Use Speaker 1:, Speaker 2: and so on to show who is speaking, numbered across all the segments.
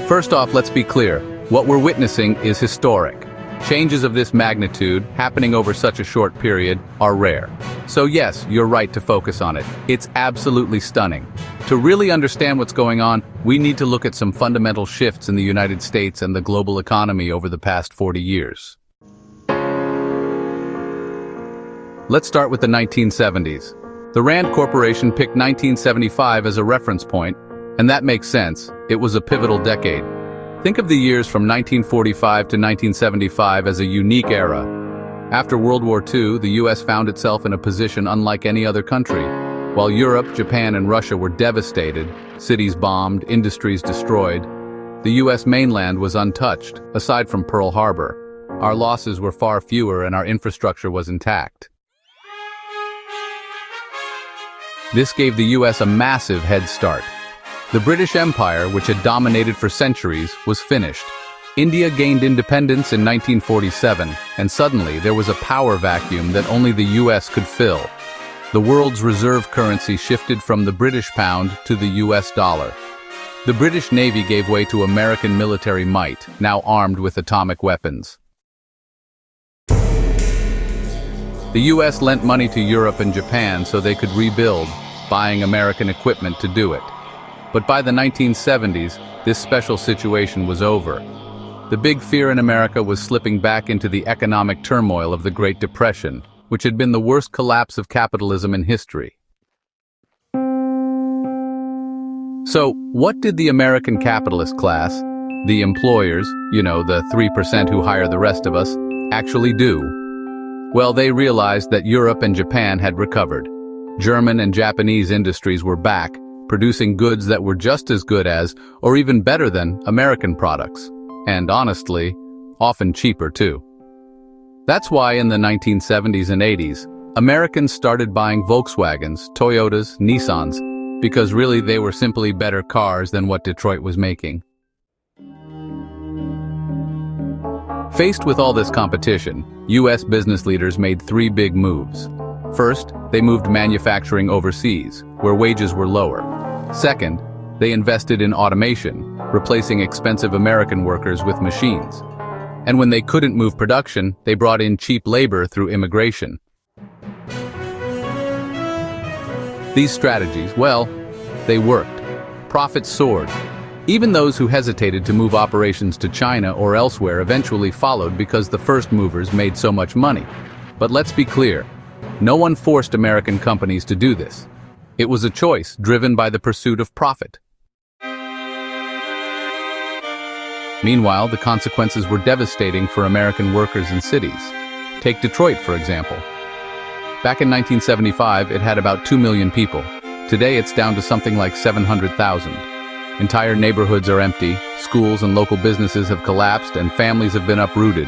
Speaker 1: First off, let's be clear. What we're witnessing is historic. Changes of this magnitude, happening over such a short period, are rare. So yes, you're right to focus on it. It's absolutely stunning. To really understand what's going on, we need to look at some fundamental shifts in the United States and the global economy over the past 40 years. Let's start with the 1970s. The Rand Corporation picked 1975 as a reference point, and that makes sense. It was a pivotal decade. Think of the years from 1945 to 1975 as a unique era. After World War II, the US found itself in a position unlike any other country. While Europe, Japan, and Russia were devastated, cities bombed, industries destroyed, the US mainland was untouched, aside from Pearl Harbor. Our losses were far fewer and our infrastructure was intact. This gave the US a massive head start. The British Empire, which had dominated for centuries, was finished. India gained independence in 1947, and suddenly there was a power vacuum that only the US could fill. The world's reserve currency shifted from the British pound to the US dollar. The British Navy gave way to American military might, now armed with atomic weapons. The US lent money to Europe and Japan so they could rebuild, buying American equipment to do it. But by the 1970s, this special situation was over. The big fear in America was slipping back into the economic turmoil of the Great Depression, which had been the worst collapse of capitalism in history. So, what did the American capitalist class, the employers, the 3% who hire the rest of us, actually do? Well, they realized that Europe and Japan had recovered. German and Japanese industries were back, producing goods that were just as good as, or even better than, American products. And honestly, often cheaper too. That's why in the 1970s and 80s, Americans started buying Volkswagens, Toyotas, Nissans, because really they were simply better cars than what Detroit was making. Faced with all this competition, US business leaders made three big moves. First, they moved manufacturing overseas, where wages were lower. Second, they invested in automation, replacing expensive American workers with machines. And when they couldn't move production, they brought in cheap labor through immigration. These strategies, well, they worked. Profits soared. Even those who hesitated to move operations to China or elsewhere eventually followed because the first movers made so much money. But let's be clear, no one forced American companies to do this. It was a choice driven by the pursuit of profit. Meanwhile, the consequences were devastating for American workers in cities. Take Detroit, for example. Back in 1975, it had about 2 million people. Today, it's down to something like 700,000. Entire neighborhoods are empty, schools and local businesses have collapsed, and families have been uprooted.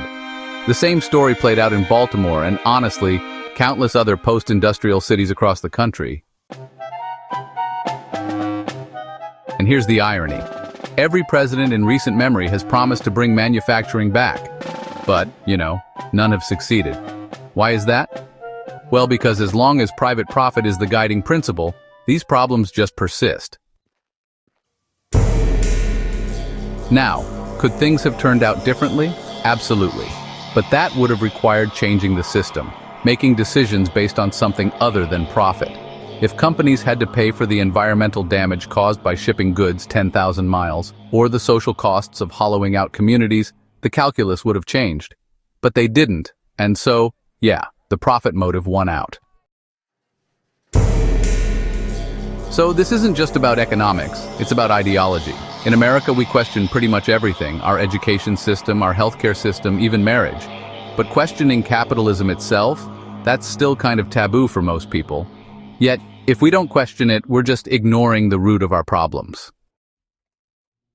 Speaker 1: The same story played out in Baltimore and, honestly, countless other post-industrial cities across the country. And here's the irony. Every president in recent memory has promised to bring manufacturing back. But, none have succeeded. Why is that? Well, because as long as private profit is the guiding principle, these problems just persist. Now, could things have turned out differently? Absolutely. But that would have required changing the system, making decisions based on something other than profit. If companies had to pay for the environmental damage caused by shipping goods 10,000 miles, or the social costs of hollowing out communities, the calculus would have changed. But they didn't, and so, the profit motive won out. So this isn't just about economics, it's about ideology. In America, we question pretty much everything, our education system, our healthcare system, even marriage. But questioning capitalism itself, that's still kind of taboo for most people. Yet, if we don't question it, we're just ignoring the root of our problems.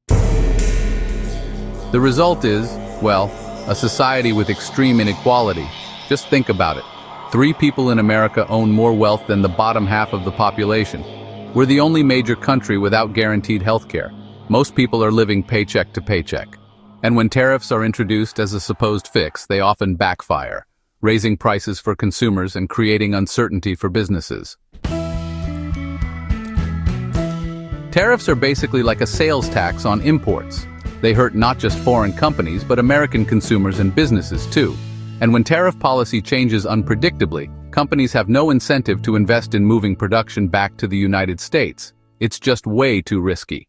Speaker 1: The result is, well, a society with extreme inequality. Just think about it. 3 people in America own more wealth than the bottom half of the population. We're the only major country without guaranteed healthcare. Most people are living paycheck to paycheck. And when tariffs are introduced as a supposed fix, they often backfire, raising prices for consumers and creating uncertainty for businesses. Tariffs are basically like a sales tax on imports. They hurt not just foreign companies, but American consumers and businesses too. And when tariff policy changes unpredictably, companies have no incentive to invest in moving production back to the United States. It's just way too risky.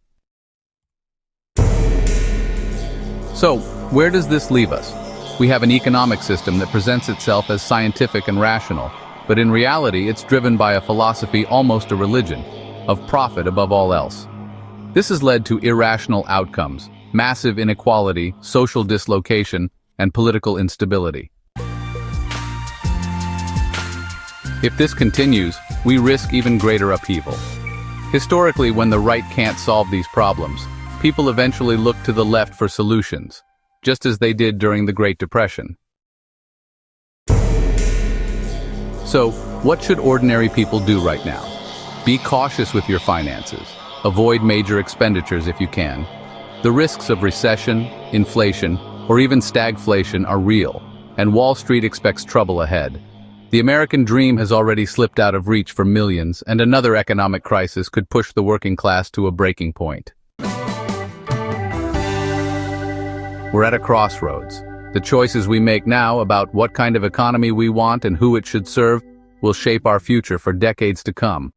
Speaker 1: So, where does this leave us? We have an economic system that presents itself as scientific and rational, but in reality it's driven by a philosophy, almost a religion, of profit above all else. This has led to irrational outcomes, massive inequality, social dislocation, and political instability. If this continues, we risk even greater upheaval. Historically, when the right can't solve these problems, people eventually look to the left for solutions, just as they did during the Great Depression. So, what should ordinary people do right now? Be cautious with your finances. Avoid major expenditures if you can. The risks of recession, inflation, or even stagflation are real, and Wall Street expects trouble ahead. The American dream has already slipped out of reach for millions, and another economic crisis could push the working class to a breaking point. We're at a crossroads. The choices we make now about what kind of economy we want and who it should serve will shape our future for decades to come.